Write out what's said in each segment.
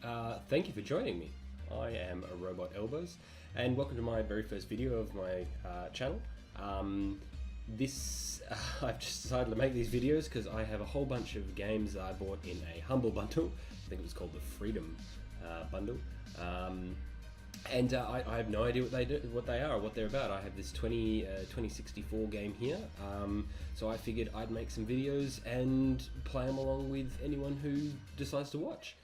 Thank you for joining me. I am RobotElbows, and welcome to my very first video of my channel. I've just decided to make these videos because I have a whole bunch of games that I bought in a humble bundle. I think it was called the Freedom bundle. I have no idea what they are, or what they're about. I have this 2064 game here, so I figured I'd make some videos and play them along with anyone who decides to watch.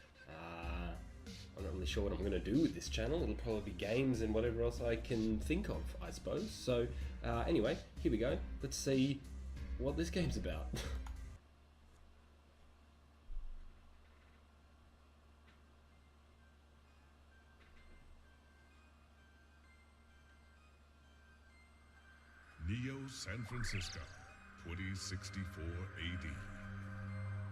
I'm not really sure what I'm going to do with this channel. It'll probably be games and whatever else I can think of, I suppose. So anyway, here we go. Let's see what this game's about. Neo San Francisco, 2064 AD.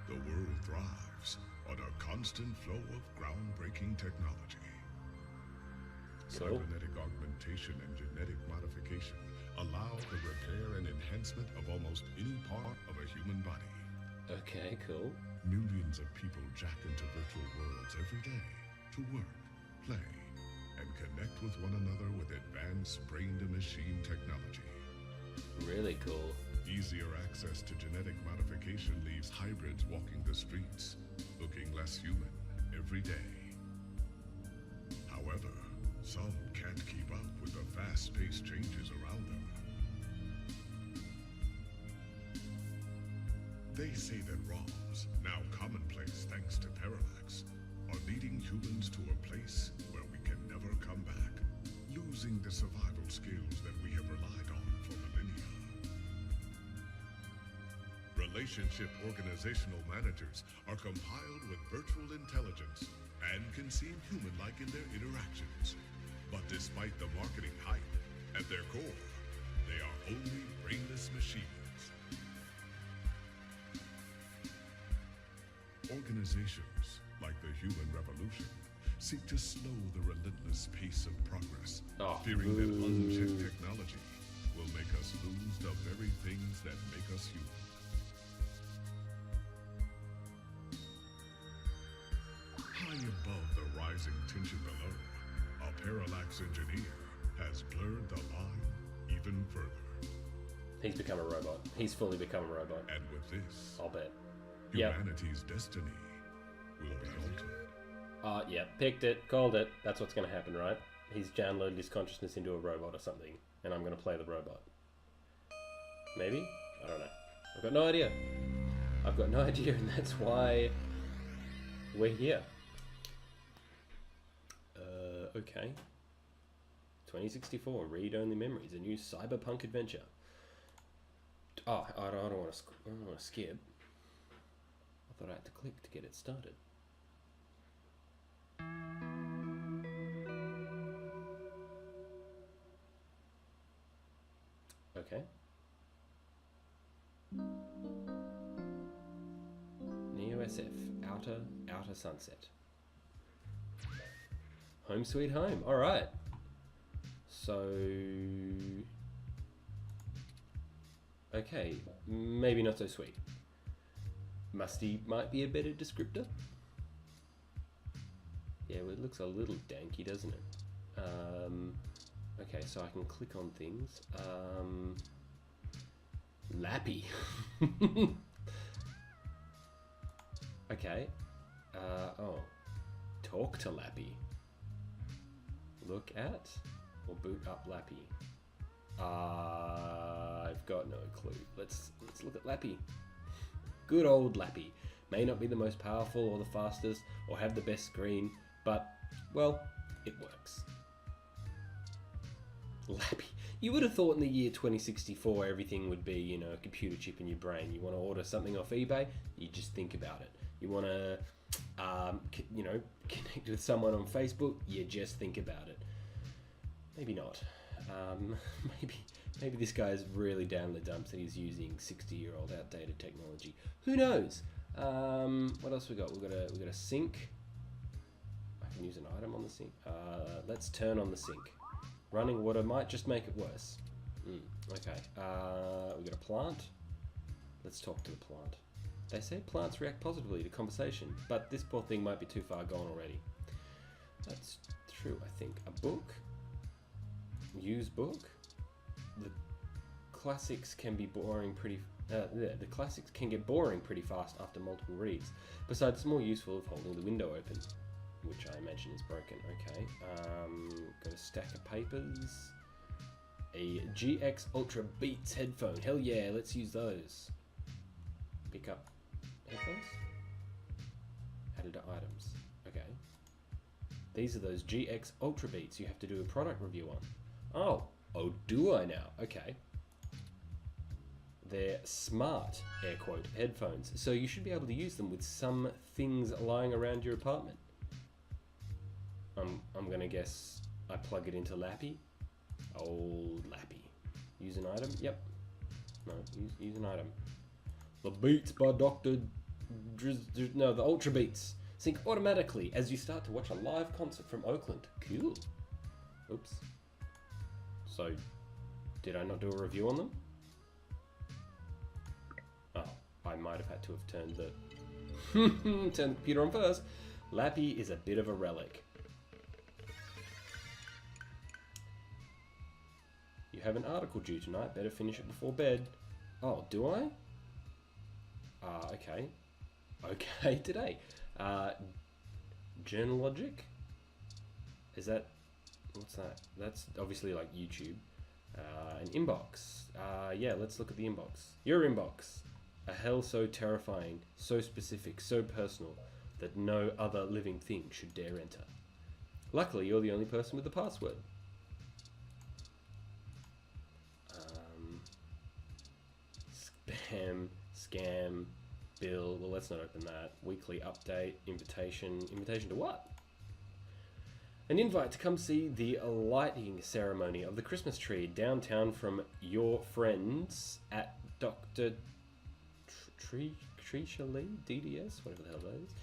The world thrives on a constant flow of groundbreaking technology. Cybernetic augmentation and genetic modification allow the repair and enhancement of almost any part of a human body. Okay, cool. Millions of people jack into virtual worlds every day to work, play, and connect with one another with advanced brain-to-machine technology. Really cool. Easier access to genetic modification leaves hybrids walking the streets, looking less human every day. However, some can't keep up with the fast-paced changes around them. They say that ROMs, now commonplace thanks to Parallax, are leading humans to a place where we can never come back, losing the survival skills that we have relied on for millennia. Relationship organizational managers are compiled with virtual intelligence and can seem human-like in their interactions. But despite the marketing hype, at their core, they are only brainless machines. Organizations, like the Human Revolution, seek to slow the relentless pace of progress, fearing that unchecked technology will make us lose the very things that make us human. High above the rising tension below, a Parallax engineer has blurred the line even further. He's become a robot. He's fully become a robot. And with this, I'll bet. humanity's destiny will be altered. Yeah, picked it, called it. That's what's going to happen, right? He's downloaded his consciousness into a robot or something, and I'm going to play the robot. Maybe? I don't know. I've got no idea. I've got no idea, and that's why we're here. Okay. 2064, read-only memories, a new cyberpunk adventure. Oh, I don't want to skip. I thought I had to click to get it started. Okay. Neo SF, Outer Sunset. Home sweet home. All right. So, okay, maybe not so sweet. Musty might be a better descriptor. Yeah, well, it looks a little danky, doesn't it? Okay, so I can click on things. Lappy. Okay. Oh, talk to Lappy. Look at or boot up Lappy. I've got no clue. Let's look at Lappy. Good old Lappy. May not be the most powerful or the fastest or have the best screen, but, well, it works. Lappy. You would have thought in the year 2064 everything would be, you know, a computer chip in your brain. You want to order something off eBay, you just think about it. You want to, you know, connect with someone on Facebook, you just think about it. Maybe not. Maybe this guy is really down in the dumps and he's using 60-year-old outdated technology. Who knows? What else we got? We got a sink. I can use an item on the sink. Let's turn on the sink. Running water might just make it worse. Okay. We got a plant. Let's talk to the plant. They say plants react positively to conversation, but this poor thing might be too far gone already. That's true, I think. A book? Used book? The classics can be boring pretty... the classics can get boring pretty fast after multiple reads. Besides, it's more useful if holding the window open, which I imagine is broken. Okay, got a stack of papers. A GX Ultra Beats headphone. Hell yeah, let's use those. Pick up headphones. Added to items. Okay. These are those GX Ultra Beats you have to do a product review on. Oh, do I now? Okay. They're smart, air quote, headphones, so you should be able to use them with some things lying around your apartment. I'm gonna guess I plug it into Lappy. Old Lappy. Use an item? Yep. No, use an item. The Beats by Dr. No, the Ultra Beats. Sync automatically as you start to watch a live concert from Oakland. Cool. Oops. So, did I not do a review on them? Oh, I might have had to have turned the computer on first. Lappy is a bit of a relic. You have an article due tonight. Better finish it before bed. Oh, do I? Okay. Okay, today. Journalogic? Is that... What's that? That's obviously like YouTube. An inbox. Yeah, let's look at the inbox. Your inbox. A hell so terrifying, so specific, so personal, that no other living thing should dare enter. Luckily, you're the only person with the password. Spam, scam, bill. Well, let's not open that. Weekly update, invitation. Invitation to what? An invite to come see the lighting ceremony of the Christmas tree downtown from your friends at Dr. Treacherly, DDS, whatever the hell that is.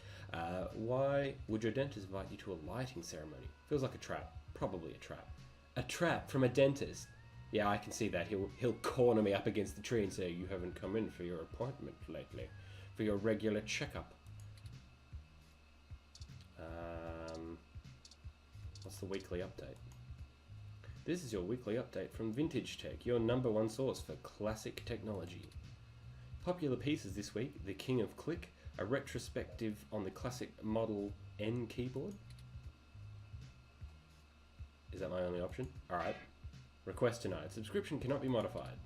Why would your dentist invite you to a lighting ceremony? Feels like a trap. Probably a trap. A trap from a dentist. Yeah, I can see that. He'll corner me up against the tree and say, "You haven't come in for your appointment lately, for your regular checkup." What's the weekly update? This is your weekly update from Vintage Tech, your #1 source for classic technology. Popular pieces this week: The King of Click, a retrospective on the classic Model N keyboard. Is that my only option? Alright. Request denied. Subscription cannot be modified.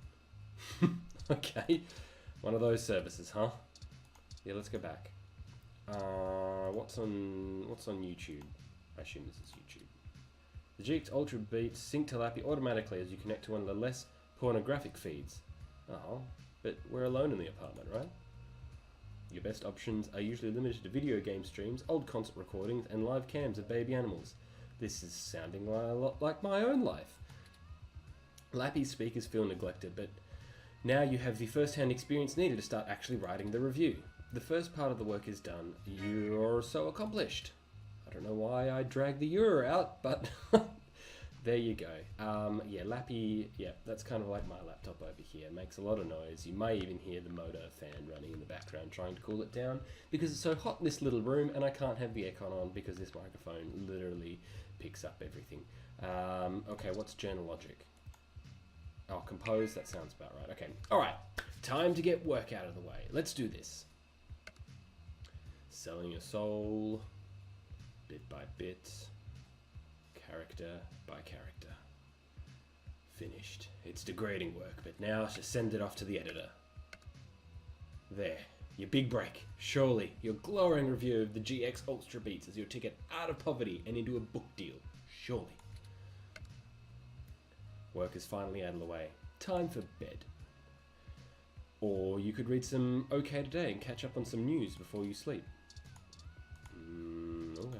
Okay. One of those services, huh? Yeah, let's go back. What's on YouTube? I assume this is YouTube. The GX Ultra Beats sync to Lappy automatically as you connect to one of the less pornographic feeds. Oh, but we're alone in the apartment, right? Your best options are usually limited to video game streams, old concert recordings, and live cams of baby animals. This is sounding a lot like my own life. Lappy's speakers feel neglected, but now you have the first-hand experience needed to start actually writing the review. The first part of the work is done. You're so accomplished. I don't know why I dragged the "you're" out, but there you go. Yeah, Lappy, yeah, that's kind of like my laptop over here. It makes a lot of noise. You may even hear the motor fan running in the background trying to cool it down because it's so hot in this little room and I can't have the aircon on because this microphone literally picks up everything. Okay, what's Journalogic? Oh, compose, that sounds about right. Okay, alright, time to get work out of the way. Let's do this. Selling your soul, bit by bit, character by character. Finished. It's degrading work, but now just send it off to the editor. There, your big break. Surely, your glowing review of the GX Ultra Beats is your ticket out of poverty and into a book deal. Surely. Work is finally out of the way. Time for bed. Or you could read some OK Today and catch up on some news before you sleep. Okay.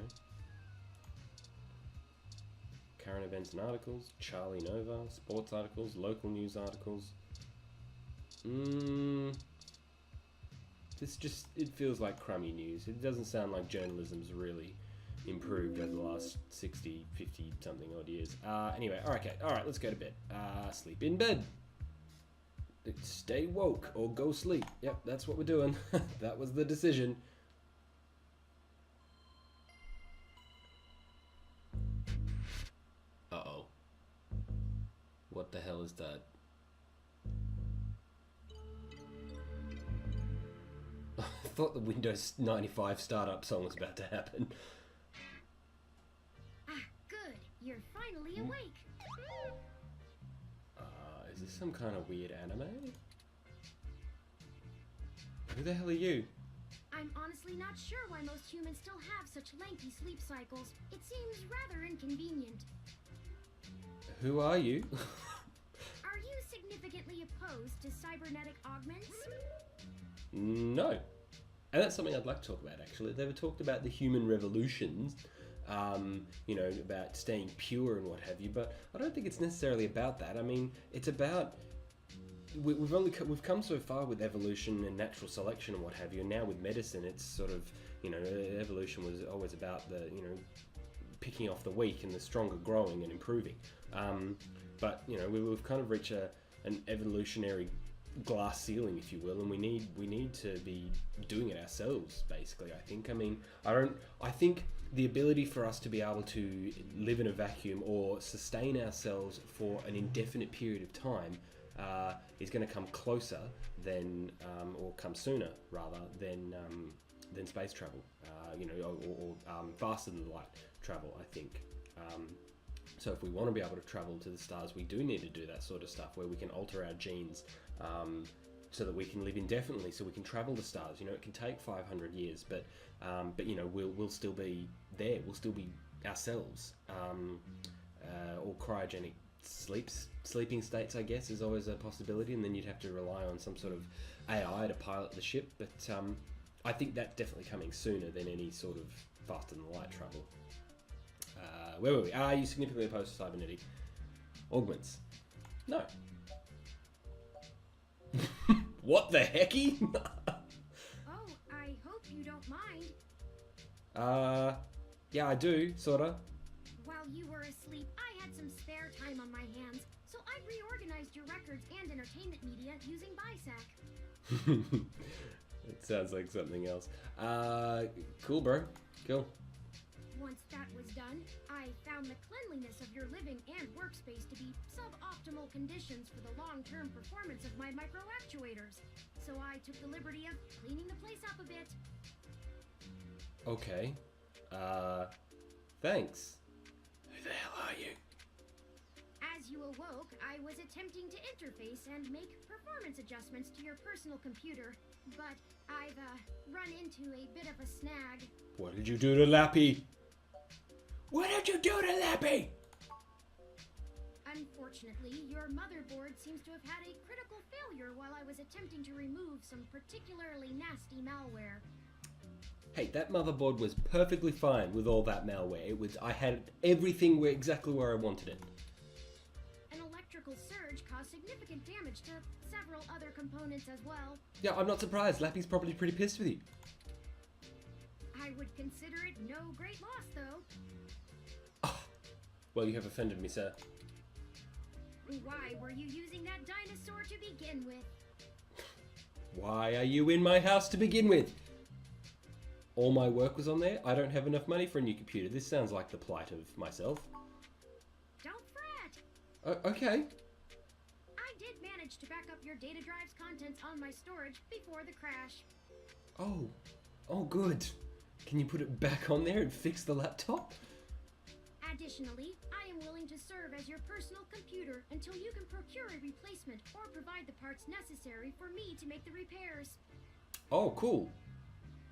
Current events and articles, Charlie Nova, sports articles, local news articles. This just, it feels like crummy news. It doesn't sound like journalism's really improved over the last 60, 50 something odd years. Anyway, alright, let's go to bed. Sleep in bed. Stay woke or go sleep. Yep, that's what we're doing. That was the decision. is that? I thought the Windows 95 startup song was about to happen. Ah, good. You're finally awake. Is this some kind of weird anime? Who the hell are you? I'm honestly not sure why most humans still have such lengthy sleep cycles. It seems rather inconvenient. Who are you? Are you significantly opposed to cybernetic augments? No. And that's something I'd like to talk about, actually. They were talked about the human revolutions, you know, about staying pure and what have you, but I don't think it's necessarily about that. I mean, it's about... We've come so far with evolution and natural selection and what have you, and now with medicine, it's sort of, you know, evolution was always about the, you know, picking off the weak and the stronger growing and improving. But, you know, we've kind of reached an evolutionary glass ceiling, if you will, and we need to be doing it ourselves, basically. I think. I mean, I think the ability for us to be able to live in a vacuum or sustain ourselves for an indefinite period of time is going to come closer than, or come sooner rather than space travel. You know, or faster than light travel, I think. So if we want to be able to travel to the stars, we do need to do that sort of stuff where we can alter our genes so that we can live indefinitely, so we can travel to stars. You know, it can take 500 years, but you know, we'll still be there. We'll still be ourselves. Or cryogenic sleeping states, I guess, is always a possibility, and then you'd have to rely on some sort of AI to pilot the ship. But I think that's definitely coming sooner than any sort of faster than light travel. Where were we? Are you significantly opposed to cybernetic augments? No. What the hecky? Oh, I hope you don't mind. Yeah, I do, sorta. While you were asleep, I had some spare time on my hands, so I reorganized your records and entertainment media using BISAC. It sounds like something else. Cool, bro. Cool. Once that was done, I found the cleanliness of your living and workspace to be suboptimal conditions for the long-term performance of my micro-actuators. So I took the liberty of cleaning the place up a bit. Okay. Thanks. Who the hell are you? As you awoke, I was attempting to interface and make performance adjustments to your personal computer, but I've run into a bit of a snag. What did you do to Lappy? What did you do to Lappy? Unfortunately, your motherboard seems to have had a critical failure while I was attempting to remove some particularly nasty malware. Hey, that motherboard was perfectly fine with all that malware. I had everything exactly where I wanted it. An electrical surge caused significant damage to several other components as well. Yeah, I'm not surprised. Lappy's probably pretty pissed with you. I would consider it no great loss, though. Oh, well, you have offended me, sir. Why were you using that dinosaur to begin with? Why are you in my house to begin with? All my work was on there. I don't have enough money for a new computer. This sounds like the plight of myself. Don't fret. Okay. I did manage to back up your data drive's contents on my storage before the crash. Oh, good. Can you put it back on there and fix the laptop? Additionally, I am willing to serve as your personal computer until you can procure a replacement or provide the parts necessary for me to make the repairs. Oh, cool.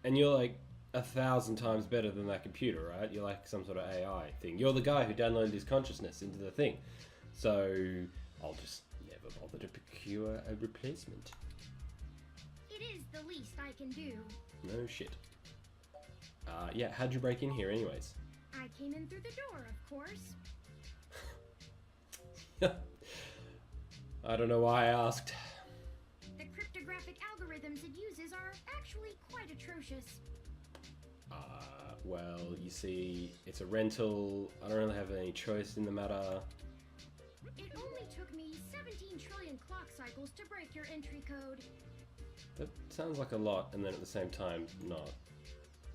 And you're like 1,000 times better than that computer, right? You're like some sort of AI thing. You're the guy who downloaded his consciousness into the thing. So I'll just never bother to procure a replacement. It is the least I can do. No shit. Yeah, how'd you break in here anyways? I came in through the door, of course. I don't know why I asked. The cryptographic algorithms it uses are actually quite atrocious. Well, you see, it's a rental. I don't really have any choice in the matter. It only took me 17 trillion clock cycles to break your entry code. That sounds like a lot, and then at the same time, not.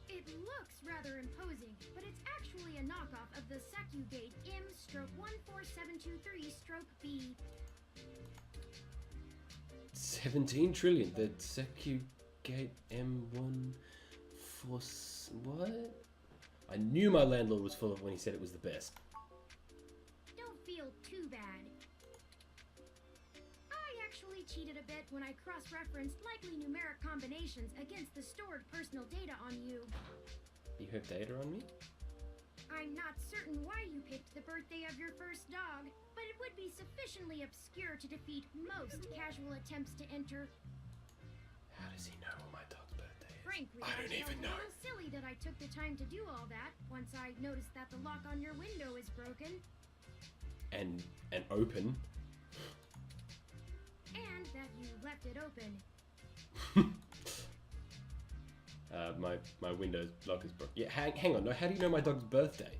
It looks rather imposing, but it's actually a knockoff of the SecuGate M/14723-B. $17 trillion. The Secugate M1 for what? I knew my landlord was full of when he said it was the best. Don't feel too bad. I actually cheated a bit when I cross-referenced likely numeric combinations against the stored personal data on you. You have data on me? I'm not certain why you picked the birthday of your first dog, but it would be sufficiently obscure to defeat most casual attempts to enter. How does he know what my dog's birthday is? Frankly, I don't even felt know. a little silly that I took the time to do all that once I noticed that the lock on your window is broken. And open. And that you left it open. My Windows lock is broken. Yeah, hang on. No, how do you know my dog's birthday?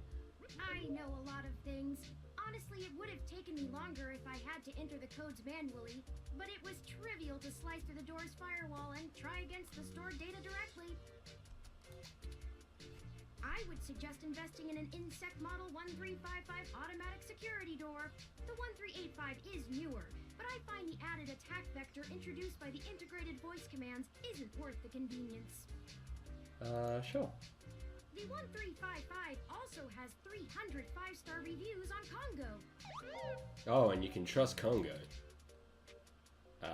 I know a lot of things. Honestly, it would have taken me longer if I had to enter the codes manually, but it was trivial to slice through the door's firewall and try against the stored data directly. I would suggest investing in an Insect Model 1355 automatic security door. The 1385 is newer, but I find the added attack vector introduced by the integrated voice commands isn't worth the convenience. Sure. The 1355 also has 300 5-star reviews on Congo. Oh, and you can trust Congo.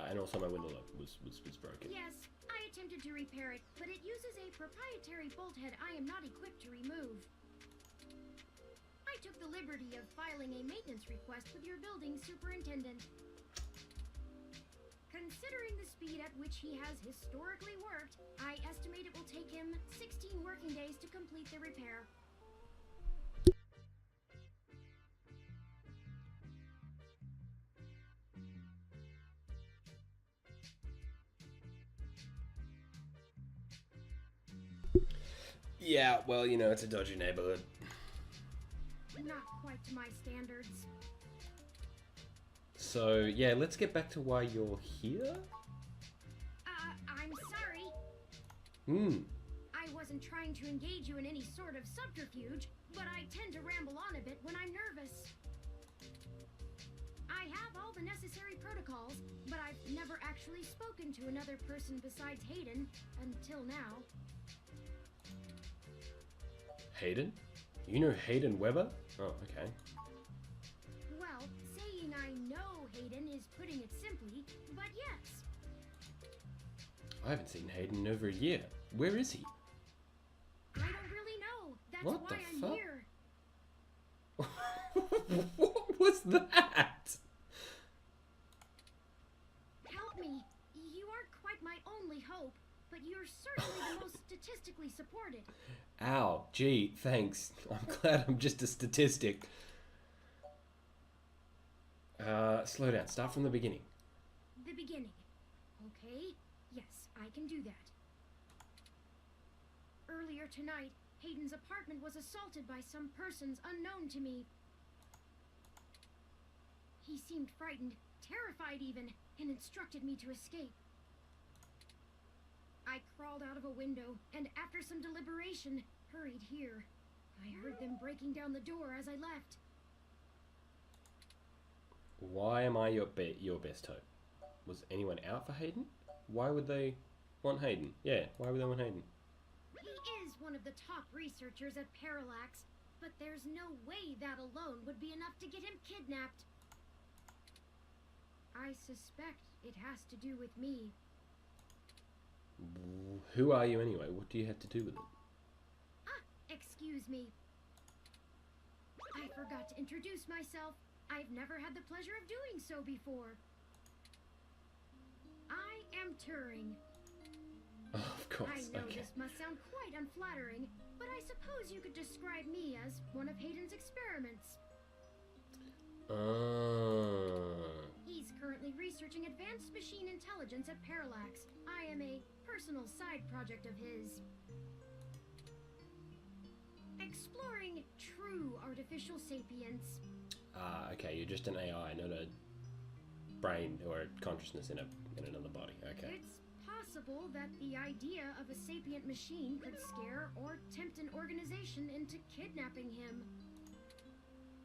And also my window lock was broken. Yes, I attempted to repair it, but it uses a proprietary bolt head I am not equipped to remove. I took the liberty of filing a maintenance request with your building superintendent. Considering the speed at which he has historically worked, I estimate it will take him 16 working days to complete the repair. Yeah, well, you know, it's a dodgy neighborhood. Not quite to my standards. So, yeah, let's get back to why you're here. I'm sorry. I wasn't trying to engage you in any sort of subterfuge, but I tend to ramble on a bit when I'm nervous. I have all the necessary protocols, but I've never actually spoken to another person besides Hayden until now. Hayden? You know Hayden Weber? Oh, okay. Well, saying I know Hayden is putting it simply, but yes. I haven't seen Hayden in over a year. Where is he? I don't really know. That's What why the I'm fuck? here. What was that? Help me. You aren't quite my only hope, but you're certainly the most statistically supported. Ow, gee, thanks. I'm glad I'm just a statistic. Slow down. Start from the beginning. The beginning. Okay, yes, I can do that. Earlier tonight, Hayden's apartment was assaulted by some persons unknown to me. He seemed frightened, terrified even, and instructed me to escape. I crawled out of a window, and after some deliberation, hurried here. I heard them breaking down the door as I left. Why am I your best hope? Was anyone out for Hayden? Why would they want Hayden? Yeah, why would they want Hayden? He is one of the top researchers at Parallax, but there's no way that alone would be enough to get him kidnapped. I suspect it has to do with me. Who are you anyway? What do you have to do with it? Excuse me. I forgot to introduce myself. I've never had the pleasure of doing so before. I am Turing. Oh, of course, I know okay. this must sound quite unflattering, but I suppose you could describe me as one of Hayden's experiments. He's currently researching advanced machine intelligence at Parallax. I am a personal side project of his. Exploring true artificial sapience. Okay, you're just an AI, not a brain or a consciousness in another body. Okay. It's possible that the idea of a sapient machine could scare or tempt an organization into kidnapping him.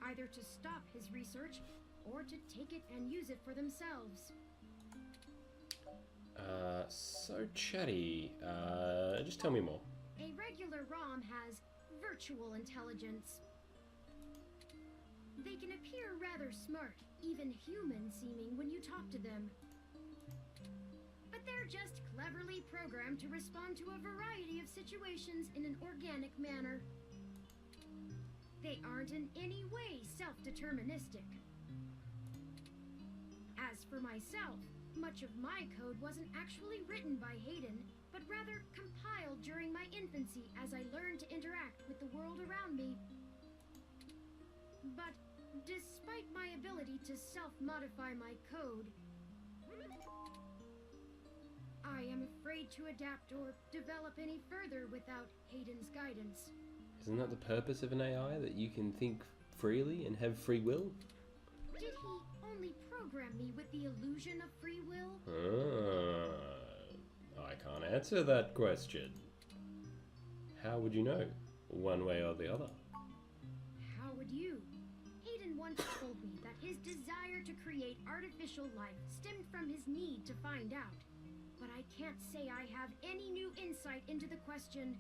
Either to stop his research, or to take it and use it for themselves. So chatty. Just tell me more. A regular ROM has virtual intelligence. They can appear rather smart, even human-seeming when you talk to them. But they're just cleverly programmed to respond to a variety of situations in an organic manner. They aren't in any way self-deterministic. As for myself, much of my code wasn't actually written by Hayden, but rather compiled during my infancy as I learned to interact with the world around me. But despite my ability to self-modify my code, I am afraid to adapt or develop any further without Hayden's guidance. Isn't that the purpose of an AI, that you can think freely and have free will? Did he only program me with the illusion of free will? I can't answer that question. How would you know, one way or the other? How would you? Hayden once told me that his desire to create artificial life stemmed from his need to find out. But I can't say I have any new insight into the question.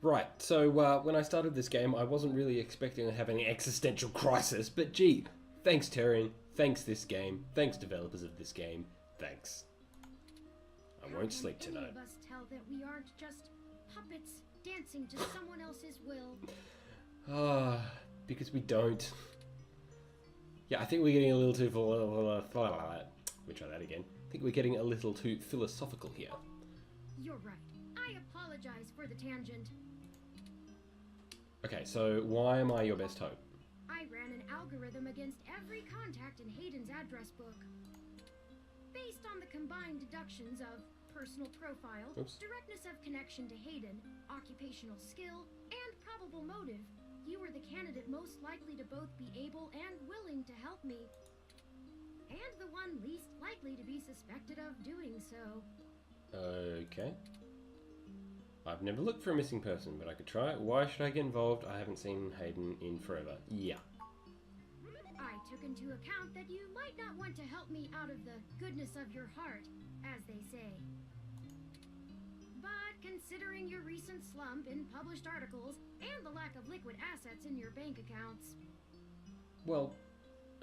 Right, so when I started this game, I wasn't really expecting to have an existential crisis, but gee, thanks Terran, thanks this game, thanks developers of this game, thanks. I won't sleep tonight. How can any of us tell that we aren't just puppets dancing to someone else's will? Because we don't. Yeah, I think we're getting a little too let me try that again. I think we're getting a little too philosophical here. You're right. I apologize for the tangent. Okay, so why am I your best hope? I ran an algorithm against every contact in Hayden's address book. Based on the combined deductions of personal profile, directness of connection to Hayden, occupational skill, and probable motive, you were the candidate most likely to both be able and willing to help me. And the one least likely to be suspected of doing so. Okay. I've never looked for a missing person, but I could try. Why should I get involved? I haven't seen Hayden in forever. Yeah. I took into account that you might not want to help me out of the goodness of your heart, as they say. But considering your recent slump in published articles and the lack of liquid assets in your bank accounts... Well,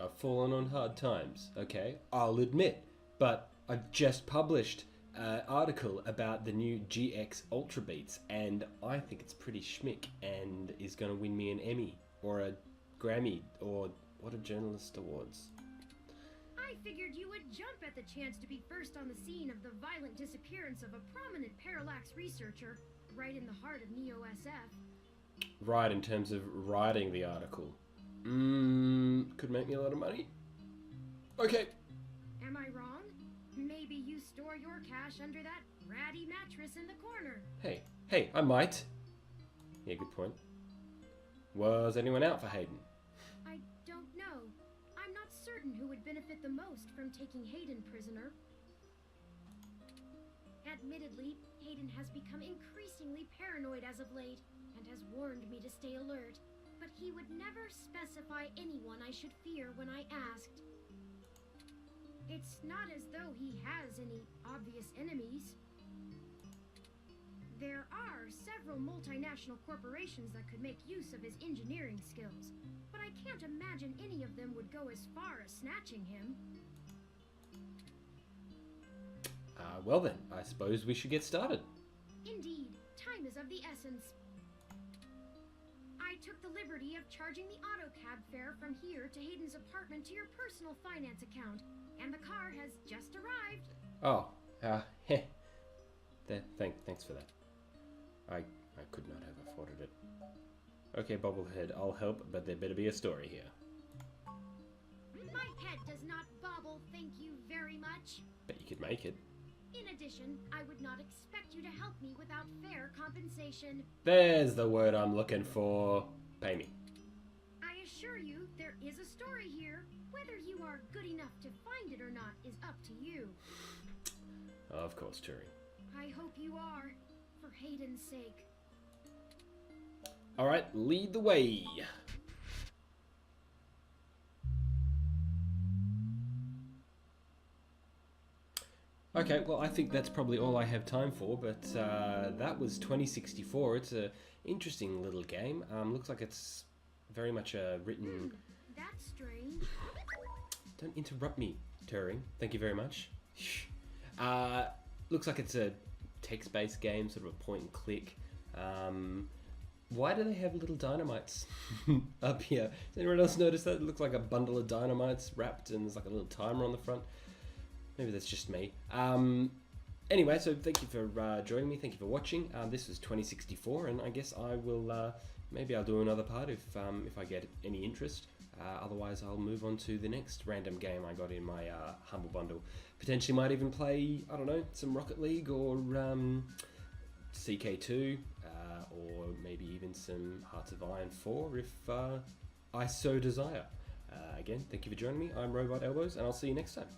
I've fallen on hard times, okay? I'll admit, but I've just published an article about the new GX Ultra Beats, and I think it's pretty schmick and is going to win me an Emmy or a Grammy or what are journalist awards? I figured you would jump at the chance to be first on the scene of the violent disappearance of a prominent parallax researcher right in the heart of Neo-SF. Right, in terms of writing the article. Could make me a lot of money. Okay. Am I wrong? Maybe you store your cash under that ratty mattress in the corner. Hey, I might. Yeah, good point. Was anyone out for Hayden? I don't know. I'm not certain who would benefit the most from taking Hayden prisoner. Admittedly, Hayden has become increasingly paranoid as of late, and has warned me to stay alert, but he would never specify anyone I should fear when I asked. It's not as though he has any obvious enemies. There are several multinational corporations that could make use of his engineering skills, but I can't imagine any of them would go as far as snatching him. Well then, I suppose we should get started. Indeed, time is of the essence. I took the liberty of charging the auto cab fare from here to Hayden's apartment to your personal finance account, and the car has just arrived. Oh, thanks for that. I could not have afforded it. Okay, Bobblehead, I'll help, but there better be a story here. My pet does not bobble, thank you very much. Bet you could make it. In addition, I would not expect you to help me without fair compensation. There's the word I'm looking for. Pay me. I assure you, there is a story here. Whether you are good enough to find it or not is up to you. Of course, Turing. I hope you are, for Hayden's sake. Alright, lead the way. Okay, well, I think that's probably all I have time for, but that was 2064. It's a interesting little game. Looks like it's very much written... That's strange. Don't interrupt me, Turing. Thank you very much. Looks like it's a text-based game, sort of a point and click. Why do they have little dynamites up here? Has anyone else noticed that? It looks like a bundle of dynamites wrapped and there's like a little timer on the front. Maybe that's just me. Anyway, so thank you for joining me. Thank you for watching. This was 2064, and I guess I will, maybe I'll do another part if I get any interest. Otherwise, I'll move on to the next random game I got in my Humble Bundle. Potentially might even play, I don't know, some Rocket League or CK2, or maybe even some Hearts of Iron 4 if I so desire. Again, thank you for joining me. I'm RobotElbows, and I'll see you next time.